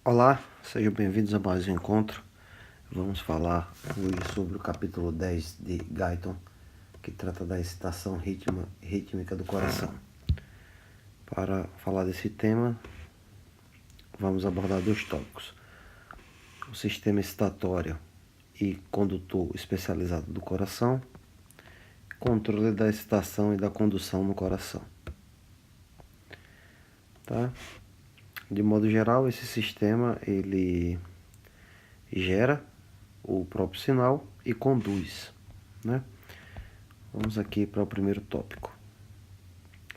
Olá, sejam bem-vindos a mais um encontro. Vamos falar hoje sobre o capítulo 10 de Guyton, que trata da excitação rítmica do coração. Para falar desse tema, vamos abordar dois tópicos: o sistema excitatório e condutor especializado do coração, controle da excitação e da condução no coração. Tá? De modo geral, esse sistema ele gera o próprio sinal e conduz, né? Vamos aqui para o primeiro tópico: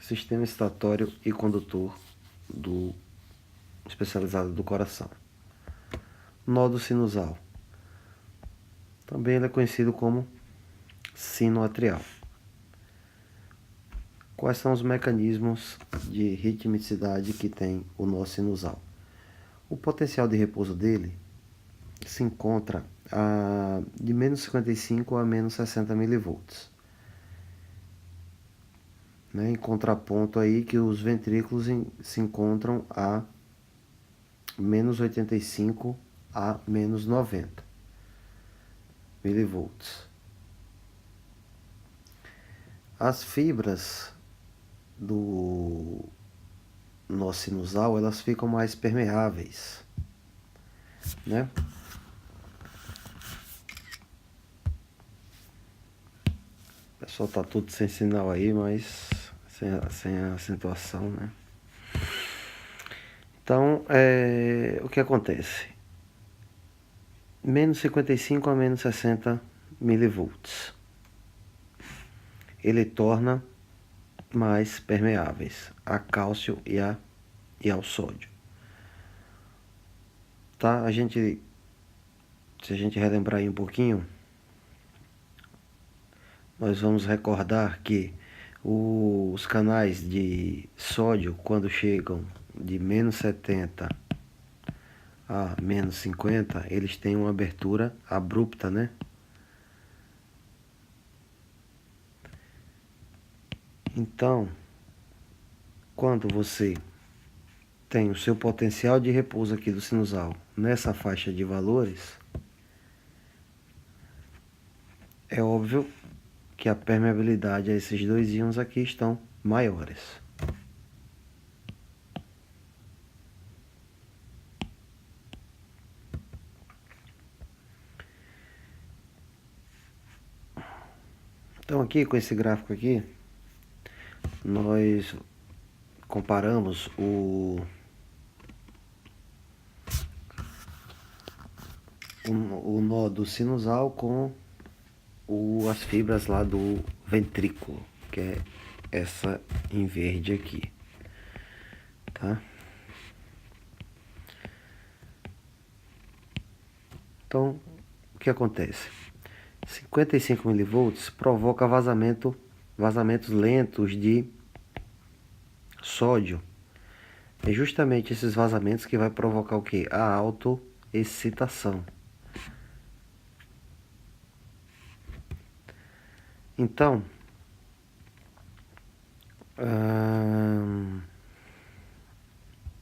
sistema excitatório e condutor especializado do coração. Nodo sinusal. Também ele é conhecido como sino atrial. Quais são os mecanismos de ritmicidade que tem o nó sinusal? O potencial de repouso dele se encontra de menos 55 a menos 60 mV. Em contraponto aí que os ventrículos se encontram a menos 85 a menos 90 mV. As fibras do nó sinusal, elas ficam mais permeáveis, né? O pessoal tá tudo sem sinal aí, mas sem a acentuação, né? Então, o que acontece? Menos 55 a menos 60 mV. Ele torna mais permeáveis a cálcio e ao sódio. Tá? Se a gente relembrar aí um pouquinho, nós vamos recordar que os canais de sódio, quando chegam de menos 70 a menos 50, eles têm uma abertura abrupta, né? Então, quando você tem o seu potencial de repouso aqui do sinusal nessa faixa de valores, é óbvio que a permeabilidade a esses dois íons aqui estão maiores. Então aqui com esse gráfico aqui, nós comparamos o nódo sinusal com as fibras lá do ventrículo, que é essa em verde aqui, tá? Então, o que acontece? 55 mV provoca vazamentos lentos de sódio. É justamente esses vazamentos que vai provocar o quê? A autoexcitação. Então,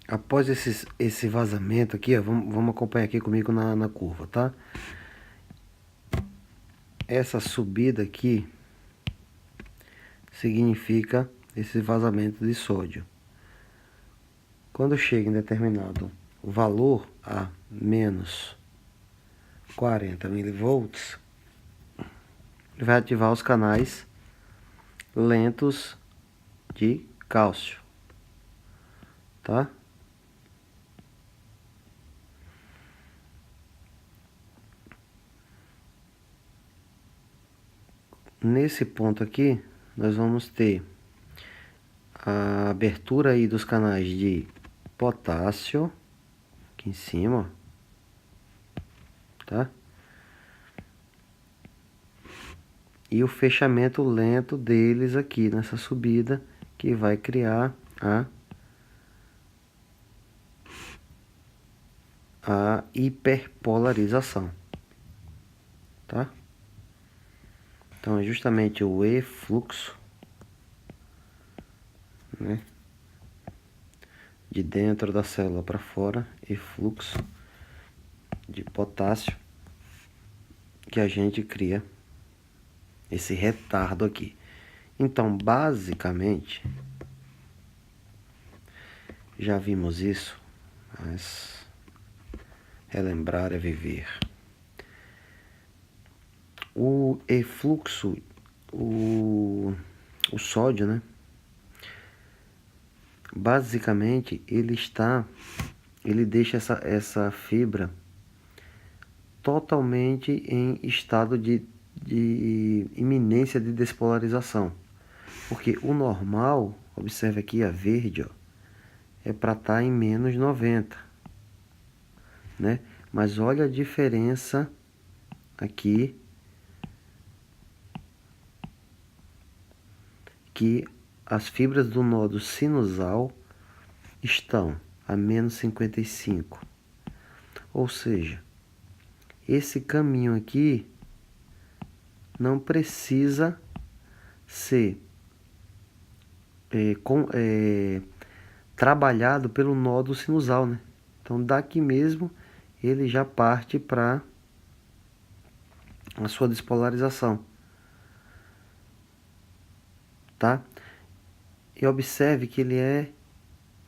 após esse vazamento aqui, ó, vamos acompanhar aqui comigo na curva, tá? Essa subida aqui significa esse vazamento de sódio. Quando chega em determinado valor, a menos 40 mV, vai ativar os canais lentos de cálcio, tá? Nesse ponto aqui, nós vamos ter a abertura aí dos canais de potássio, aqui em cima, tá? E o fechamento lento deles aqui nessa subida, que vai criar a hiperpolarização, tá? Então é justamente o efluxo, né, de dentro da célula para fora e fluxo de potássio que a gente cria esse retardo aqui. Então, basicamente, já vimos isso, mas relembrar é viver. O efluxo, o sódio, né? Basicamente, ele deixa essa fibra totalmente em estado de iminência de despolarização. Porque o normal, observe aqui a verde, ó, é para estar em menos 90, né? Mas olha a diferença aqui, que as fibras do nodo sinusal estão a menos 55. Ou seja, esse caminho aqui não precisa ser trabalhado pelo nódo sinusal, né? Então daqui mesmo ele já parte para a sua despolarização, tá? E observe que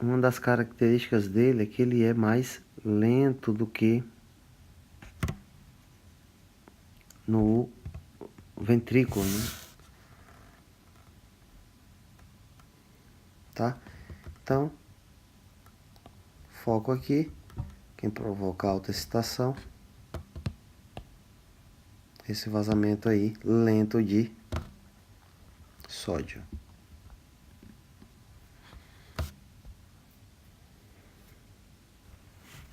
uma das características dele é que ele é mais lento do que no ventrículo, né? Tá? Então, foco aqui, quem provoca alta excitação, esse vazamento aí lento de sódio.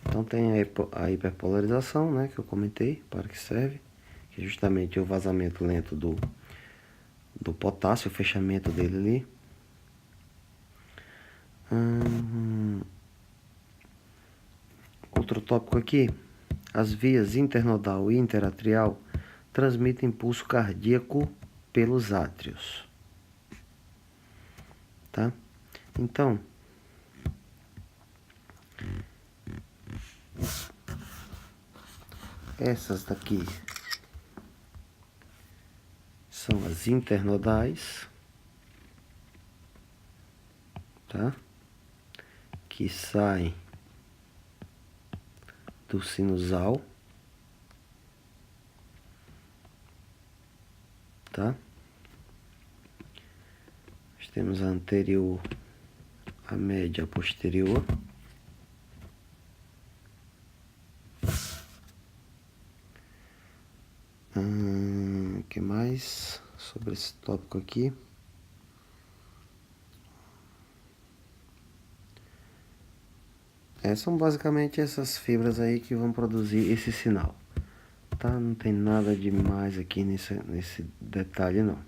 Então tem a hiperpolarização, né, que eu comentei, para que serve, que é justamente o vazamento lento do potássio, o fechamento dele ali. Outro tópico aqui, as vias internodal e interatrial transmitem impulso cardíaco pelos átrios, tá? Então, essas daqui são as internodais, tá? Que saem do sinusal, tá? Nós temos a anterior, a média, a posterior. O que mais sobre esse tópico aqui? São basicamente essas fibras aí que vão produzir esse sinal, tá? Não tem nada demais aqui nesse detalhe, não.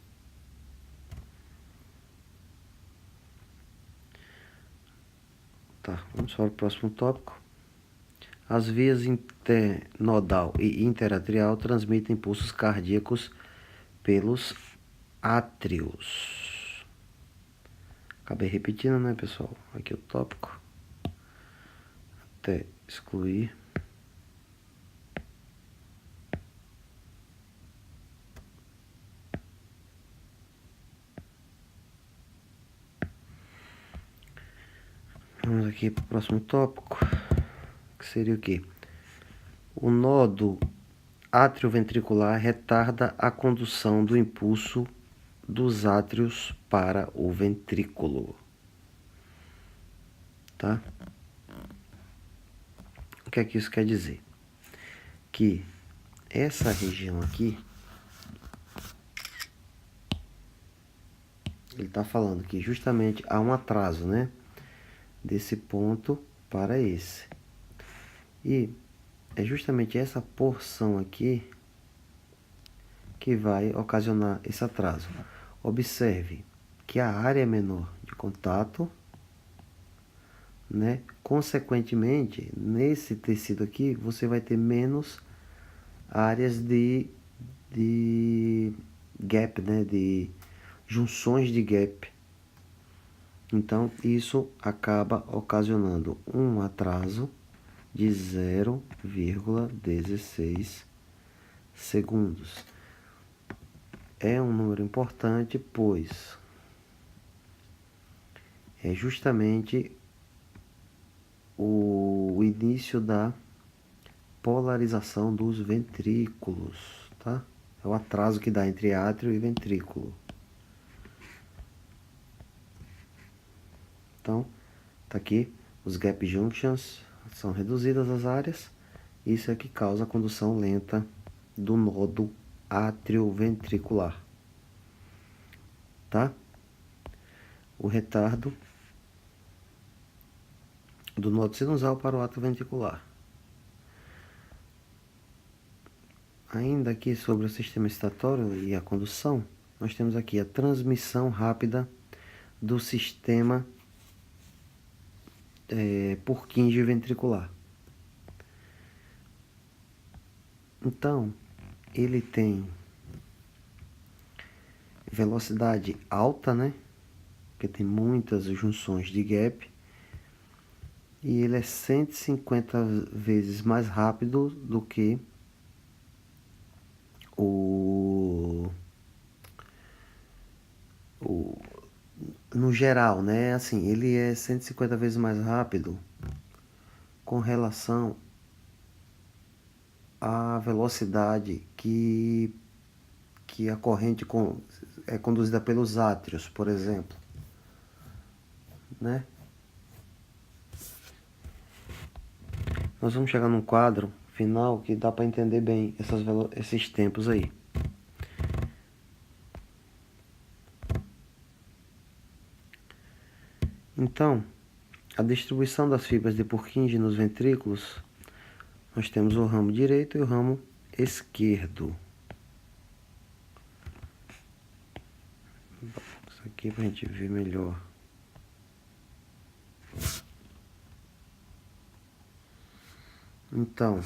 Tá, vamos para o próximo tópico. As vias internodal e interatrial transmitem impulsos cardíacos pelos átrios. Acabei repetindo, né, pessoal? Aqui o tópico. Até excluir. Vamos aqui para o próximo tópico, que seria o quê? O nodo atrioventricular retarda a condução do impulso dos átrios para o ventrículo, tá? O que é que isso quer dizer? Que essa região aqui, ele está falando que justamente há um atraso, né? Desse ponto para esse. E é justamente essa porção aqui que vai ocasionar esse atraso. Observe que a área é menor de contato, né? Consequentemente, nesse tecido aqui, você vai ter menos áreas de gap, né? De junções de gap. Então, isso acaba ocasionando um atraso de 0,16 segundos. É um número importante, pois é justamente o início da polarização dos ventrículos, tá? É o atraso que dá entre átrio e ventrículo. Então, tá aqui, os gap junctions são reduzidas as áreas. Isso é que causa a condução lenta do nodo atrioventricular, tá? O retardo do nodo sinusal para o atrioventricular. Ainda aqui sobre o sistema excitatório e a condução, nós temos aqui a transmissão rápida do sistema Purkinje ventricular. Então, ele tem velocidade alta, né? Porque tem muitas junções de gap. E ele é 150 vezes mais rápido do que no geral, né? Assim, ele é 150 vezes mais rápido com relação à velocidade que a corrente é conduzida pelos átrios, por exemplo, né? Nós vamos chegar num quadro final que dá para entender bem esses tempos aí. Então, a distribuição das fibras de Purkinje nos ventrículos, nós temos o ramo direito e o ramo esquerdo. Isso aqui para a gente ver melhor. Então,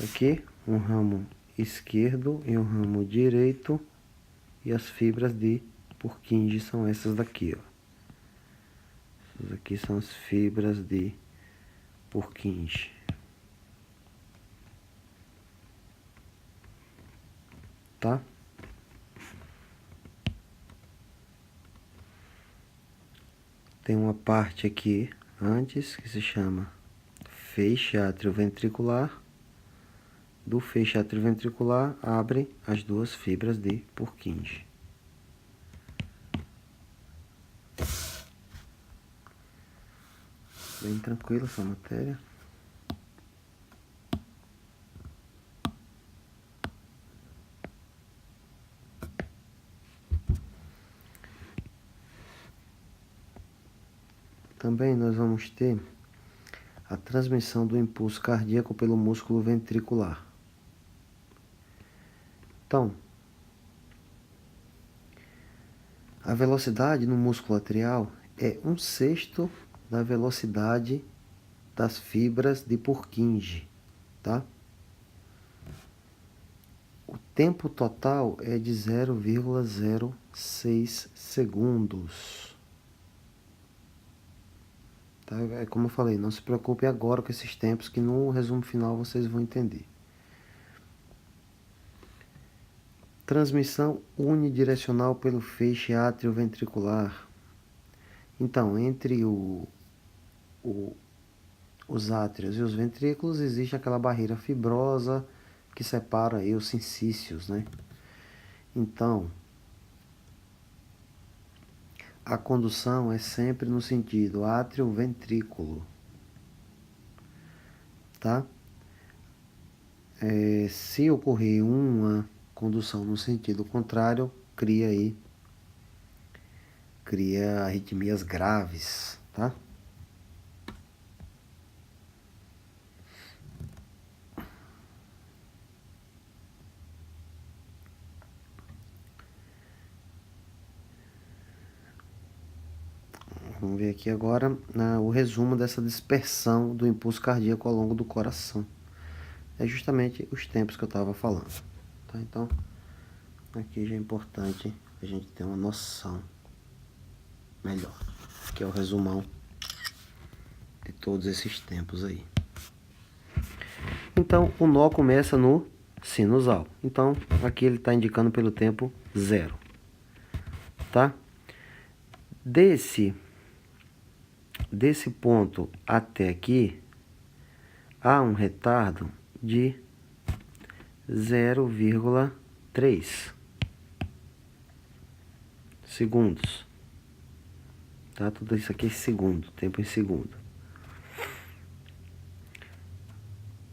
aqui um ramo esquerdo e um ramo direito, e as fibras de Purkinje são essas daqui, ó. Essas aqui são as fibras de Purkinje. Tá? Tem uma parte aqui antes que se chama feixe atrioventricular. Do feixe atrioventricular abre as duas fibras de Purkinje. Bem tranquila essa matéria. Também nós vamos ter a transmissão do impulso cardíaco pelo músculo ventricular. Então, a velocidade no músculo atrial é 1/6 da velocidade das fibras de Purkinje, tá? O tempo total é de 0,06 segundos. Tá? É como eu falei, não se preocupe agora com esses tempos, que no resumo final vocês vão entender. Transmissão unidirecional pelo feixe atrioventricular. Então, entre os átrios e os ventrículos existe aquela barreira fibrosa que separa aí os sincícios, né? Então, a condução é sempre no sentido átrio-ventrículo, tá? Se ocorrer uma condução no sentido contrário, cria arritmias graves, tá? Vamos ver aqui agora o resumo dessa dispersão do impulso cardíaco ao longo do coração. É justamente os tempos que eu estava falando. tá? Então, aqui já é importante a gente ter uma noção melhor, que é o resumão de todos esses tempos aí. Então, o nó começa no sinusal. Então, aqui ele está indicando pelo tempo 0, tá? Desse ponto até aqui, há um retardo de 0,3 segundos. Tá? Tudo isso aqui é segundo, tempo em segundo.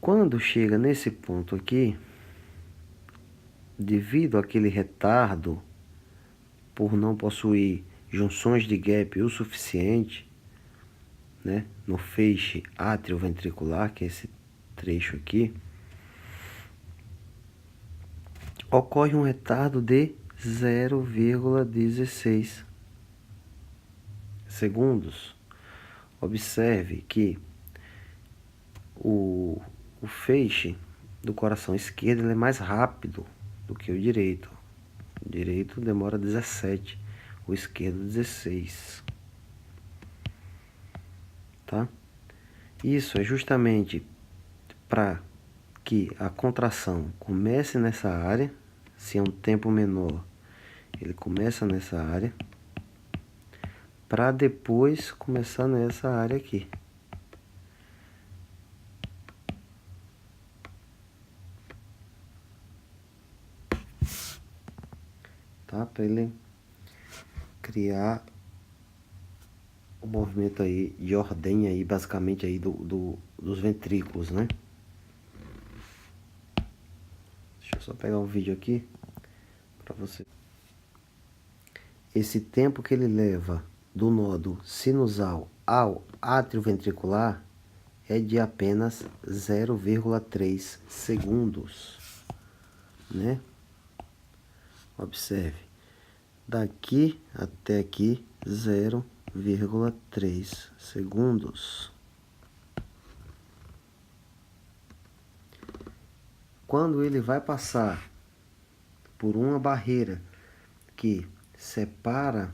Quando chega nesse ponto aqui, devido àquele retardo, por não possuir junções de gap o suficiente, né, no feixe atrioventricular, que é esse trecho aqui, ocorre um retardo de 0,16 segundos. Observe que o feixe do coração esquerdo ele é mais rápido do que o direito. O direito demora 17, o esquerdo 16. Tá? Isso é justamente para que a contração comece nessa área, se é um tempo menor, ele começa nessa área, para depois começar nessa área aqui. Tá? Para ele criar o movimento aí de ordem aí, basicamente aí dos ventrículos, né? Deixa eu só pegar um vídeo aqui para você. Esse tempo que ele leva do nodo sinusal ao átrio ventricular é de apenas 0,3 segundos, né? Observe, daqui até aqui 0,3 segundos. Quando ele vai passar por uma barreira que separa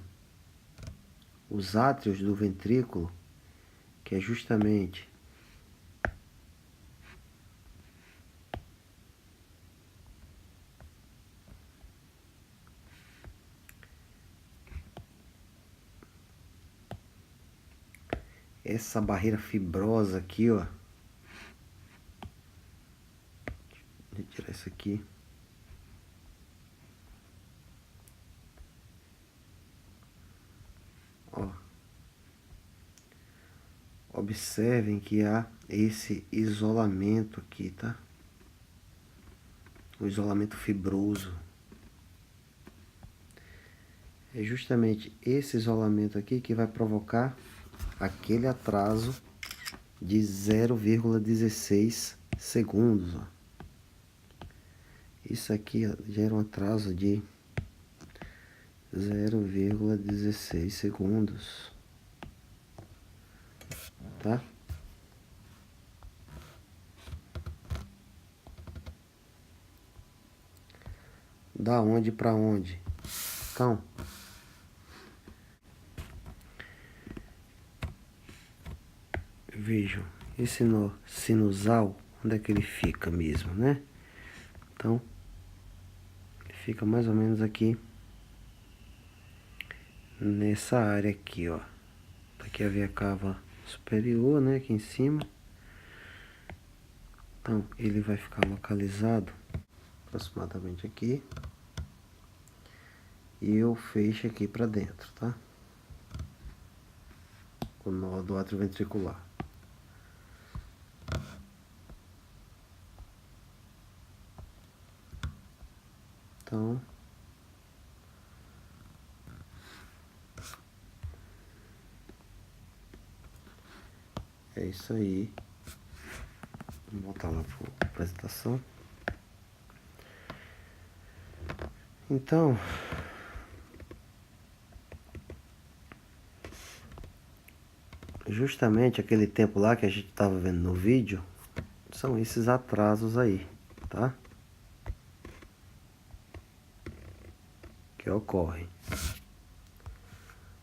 os átrios do ventrículo, que é justamente essa barreira fibrosa aqui, ó. Vou tirar isso aqui. Ó. Observem que há esse isolamento aqui, tá? O isolamento fibroso. É justamente esse isolamento aqui que vai provocar aquele atraso de 0,16 segundos. Ó. Isso aqui gera um atraso de 0,16 segundos. Tá? Da onde para onde? Então, vejam, esse nó sinusal, onde é que ele fica mesmo, né? Então, ele fica mais ou menos aqui, nessa área aqui, ó. Aqui a veia cava superior, né, aqui em cima. Então, ele vai ficar localizado aproximadamente aqui. E eu fecho aqui para dentro, tá? O nó do átrio ventricular. Então, é isso aí. Vamos voltar lá para a apresentação. Então, justamente aquele tempo lá que a gente estava vendo no vídeo, são esses atrasos aí, tá? ocorre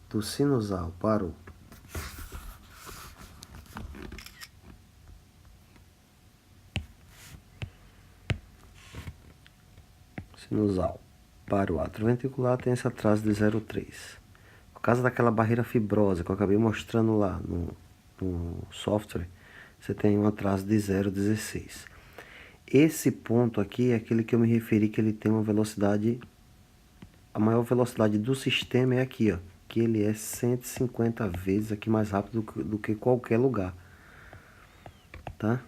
do sinusal para o sinusal para o átrio ventricular tem esse atraso de 0,3. Por causa daquela barreira fibrosa que eu acabei mostrando lá no software, você tem um atraso de 0,16. Esse ponto aqui é aquele que eu me referi, que ele tem uma velocidade, a maior velocidade do sistema é aqui, ó, que ele é 150 vezes aqui mais rápido do que qualquer lugar, tá?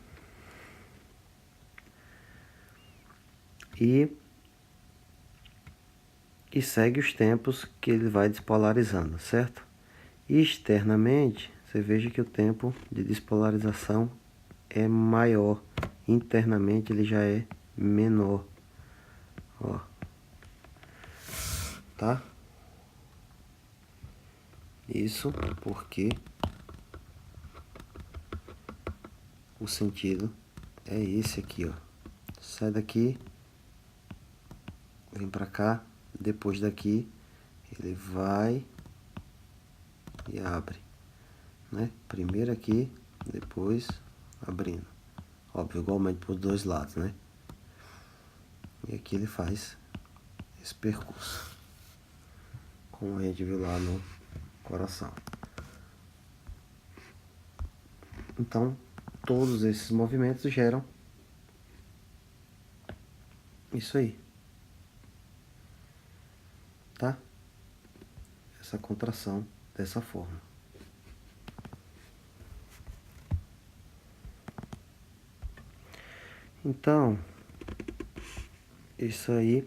E segue os tempos que ele vai despolarizando, certo? E externamente, você veja que o tempo de despolarização é maior. Internamente ele já é menor. Ó. Tá? Isso porque o sentido é esse aqui, ó. Sai daqui, vem pra cá, depois daqui ele vai e abre, né? Primeiro aqui, depois abrindo. Óbvio, igualmente para os dois lados, né? E aqui ele faz esse percurso, como a gente viu lá no coração. Então, todos esses movimentos geram isso aí, tá? Essa contração dessa forma. Então, isso aí.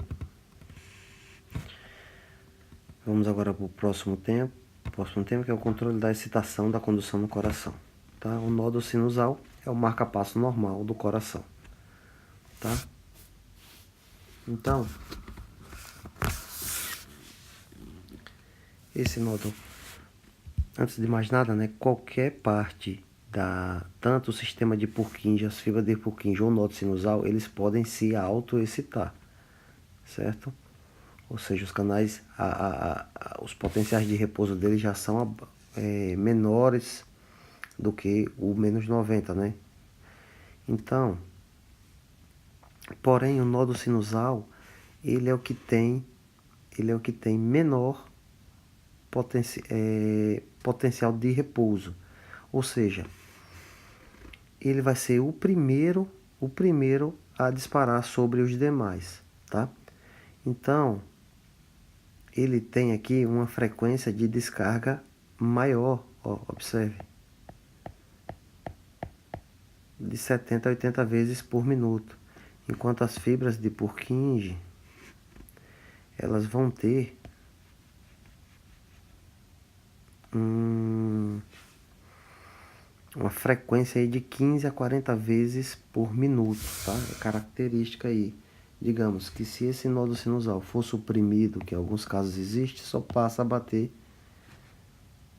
Vamos agora para o próximo tempo. O próximo tempo que é o controle da excitação da condução no coração. Tá? O nódulo sinusal é o marca-passo normal do coração. Tá? Então, esse nódulo, antes de mais nada, né, qualquer parte tanto o sistema de Purkinje, as fibras de Purkinje ou o nódulo sinusal, eles podem se auto-excitar, certo? Ou seja, os canais, os potenciais de repouso deles já são menores do que o menos 90, né? Então, porém, o nódulo sinusal, ele é o que tem menor potencial de repouso. Ou seja, ele vai ser o primeiro a disparar sobre os demais, tá? Então, ele tem aqui uma frequência de descarga maior, ó, observe, de 70 a 80 vezes por minuto, enquanto as fibras de Purkinje, elas vão ter uma frequência aí de 15 a 40 vezes por minuto, tá? É característica aí. Digamos que se esse nódulo sinusal for suprimido, que em alguns casos existe, só passa a bater,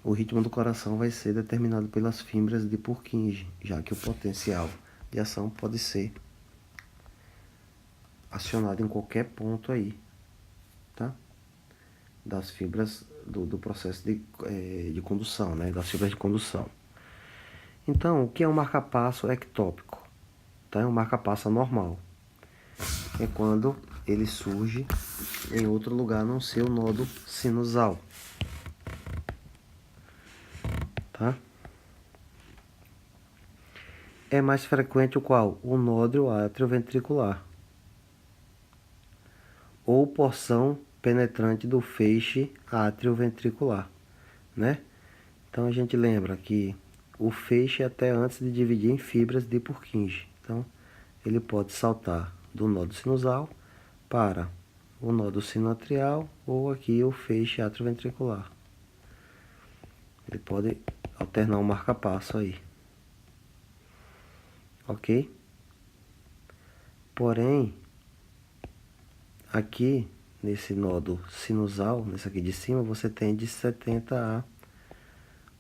o ritmo do coração vai ser determinado pelas fibras de Purkinje, já que o potencial de ação pode ser acionado em qualquer ponto aí, tá? Das fibras do processo de condução, né? Das fibras de condução. Então, o que é um marca-passo ectópico? Tá? É um marca-passo anormal. É quando ele surge em outro lugar, não ser o nódulo sinusal. Tá? É mais frequente o qual? O nódulo atrioventricular. Ou porção penetrante do feixe atrioventricular, né? Então a gente lembra que o feixe é até antes de dividir em fibras de Purkinje. Então ele pode saltar do nódulo sinusal para o nódulo sinoatrial ou aqui o feixe atrioventricular. Ele pode alternar um marca-passo aí. Ok? Porém, aqui nesse nódulo sinusal, nesse aqui de cima, você tem de 70 a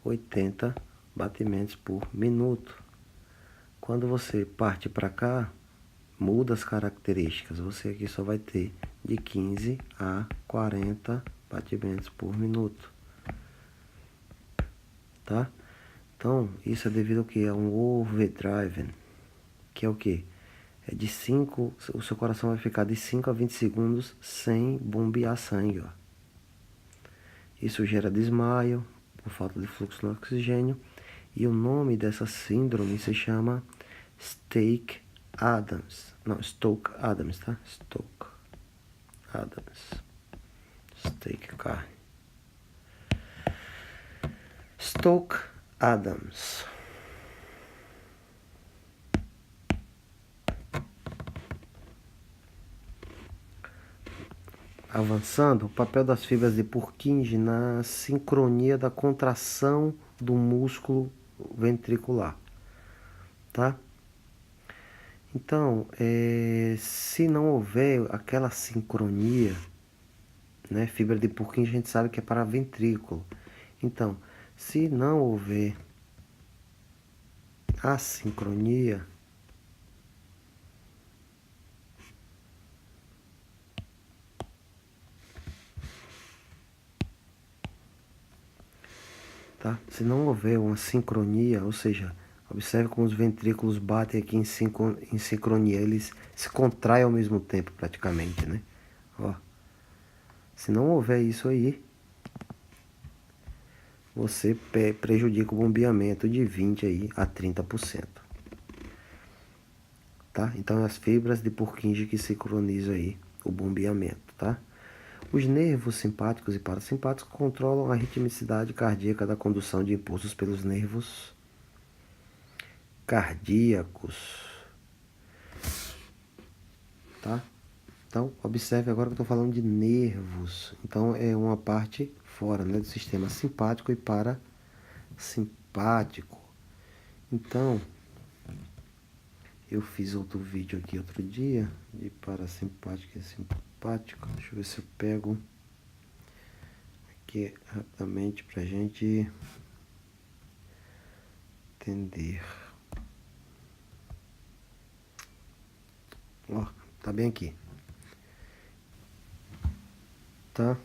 80 batimentos por minuto. Quando você parte para cá, muda as características. Você aqui só vai ter de 15 a 40 batimentos por minuto, tá? Então, isso é devido ao que? A um overdrive, que é o que? É de 5, o seu coração vai ficar de 5 a 20 segundos sem bombear sangue, ó. Isso gera desmaio, por falta de fluxo no oxigênio, e o nome dessa síndrome se chama Stokes-Adams. Não, Stokes-Adams, tá? Stokes-Adams. Steak, carne. Stokes-Adams. Avançando, o papel das fibras de Purkinje na sincronia da contração do músculo ventricular, tá? Então, se não houver aquela sincronia, né, fibra de Purkinje a gente sabe que é para ventrículo. Então, se não houver a sincronia, tá? Se não houver uma sincronia, ou seja, observe como os ventrículos batem aqui em sincronia, eles se contraem ao mesmo tempo praticamente, né? Ó, se não houver isso aí, você prejudica o bombeamento de 20 aí a 30%. Tá? Então, as fibras de Purkinje que sincronizam aí o bombeamento, tá? Os nervos simpáticos e parasimpáticos controlam a ritmicidade cardíaca da condução de impulsos pelos nervos cardíacos, tá? Então, observe agora que eu estou falando de nervos. Então, é uma parte fora, né, do sistema simpático e parasimpático. Então, eu fiz outro vídeo aqui outro dia de parasimpático e simpático. Deixa eu ver se eu pego aqui rapidamente para a gente entender. Ó, tá bem aqui. Tá?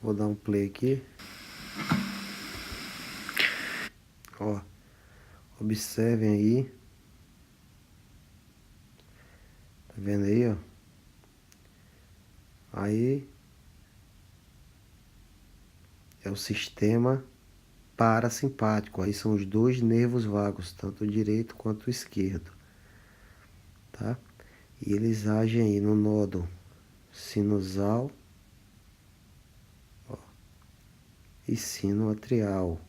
Vou dar um play aqui. Ó, observem aí. Tá vendo aí, ó? Aí é o sistema parasimpático. Aí são os dois nervos vagos, tanto o direito quanto o esquerdo, tá? E eles agem aí no nodo sinusal, ó, e sinoatrial.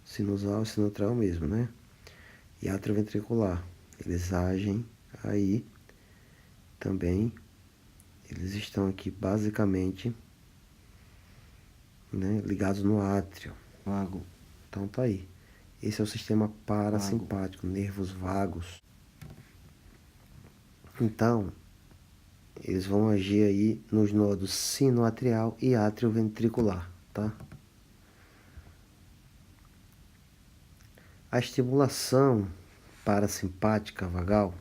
Sinusal e sinoatrial mesmo, né? E atrioventricular. Eles agem aí também. Eles estão aqui basicamente, né, ligados no átrio vago. Então tá aí. Esse é o sistema parasimpático, nervos vagos. Então, eles vão agir aí nos nodos sinoatrial e atrioventricular, tá? A estimulação parasimpática vagal,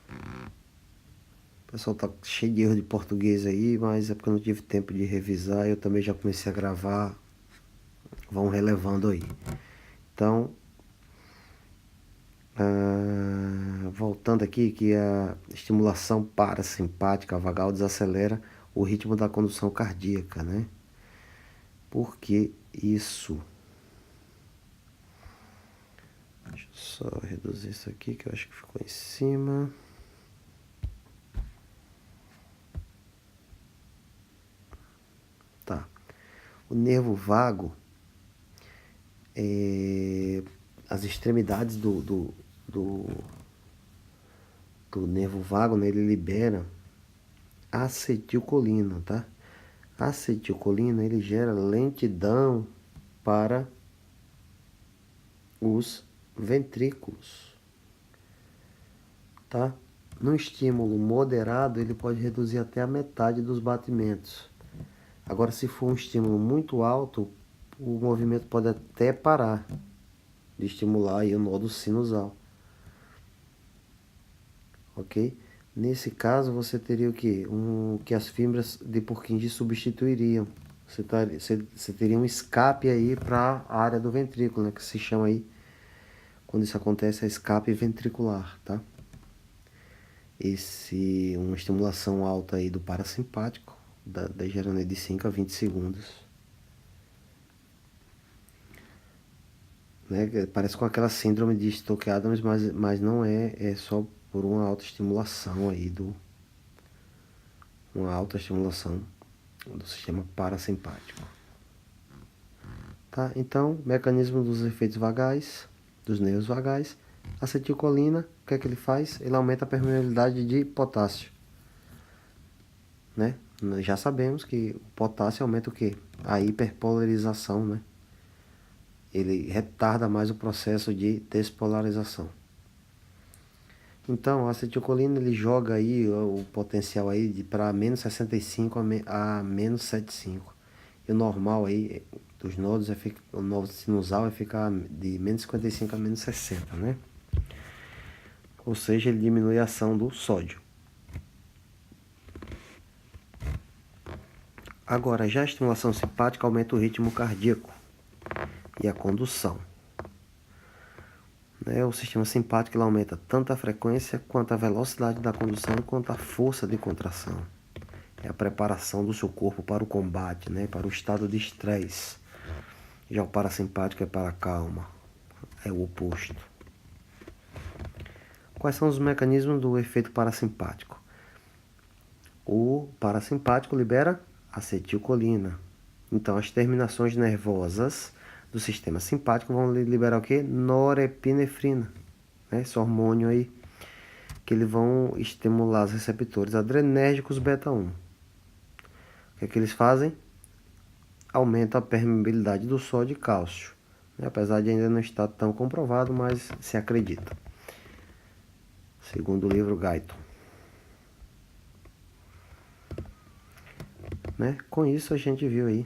o pessoal tá cheio de erro de português aí, mas é porque eu não tive tempo de revisar, eu também já comecei a gravar, vão relevando aí. Então, voltando aqui, que a estimulação parasimpática vagal desacelera o ritmo da condução cardíaca, né? Por que isso? Deixa eu só reduzir isso aqui, que eu acho que ficou em cima. Tá. O nervo vago, as extremidades do nervo vago, né, ele libera acetilcolina, tá? A acetilcolina, ele gera lentidão para os ventrículos, tá? No estímulo moderado, ele pode reduzir até a metade dos batimentos. Agora, se for um estímulo muito alto, o movimento pode até parar de estimular aí o nodo sinusal. ok? Nesse caso, você teria o quê? Que as fibras de Purkinje substituiriam. Você teria um escape aí para a área do ventrículo, né? Que se chama aí, quando isso acontece, é escape ventricular, tá? Uma estimulação alta aí do parasimpático, gerando de 5 a 20 segundos. Né? Parece com aquela síndrome de Stokes-Adams, mas não é só por uma autoestimulação aí uma alta estimulação do sistema parasimpático. Tá? Então, mecanismo dos efeitos vagais, dos nervos vagais. Acetilcolina, o que é que ele faz? Ele aumenta a permeabilidade de potássio. Né? Já sabemos que o potássio aumenta o quê? A hiperpolarização, né? Ele retarda mais o processo de despolarização. Então, a acetilcolina ele joga aí o potencial aí para menos 65 a menos 75. E o normal aí dos nodos, o nodo sinusal é ficar de menos 55 a menos 60, né? Ou seja, ele diminui a ação do sódio. Agora, já a estimulação simpática aumenta o ritmo cardíaco e a condução. O sistema simpático ele aumenta tanto a frequência quanto a velocidade da condução quanto a força de contração. É a preparação do seu corpo para o combate, né? Para o estado de estresse. Já o parasimpático é para a calma, é o oposto. Quais são os mecanismos do efeito parasimpático? O parasimpático libera acetilcolina. Então, as terminações nervosas do sistema simpático vão liberar o quê? Norepinefrina, né? Esse hormônio aí, que eles vão estimular os receptores adrenérgicos beta-1. O que é que eles fazem? Aumenta a permeabilidade do sódio e cálcio, né? Apesar de ainda não estar tão comprovado, mas se acredita. Segundo o livro Guyton. Né? Com isso a gente viu aí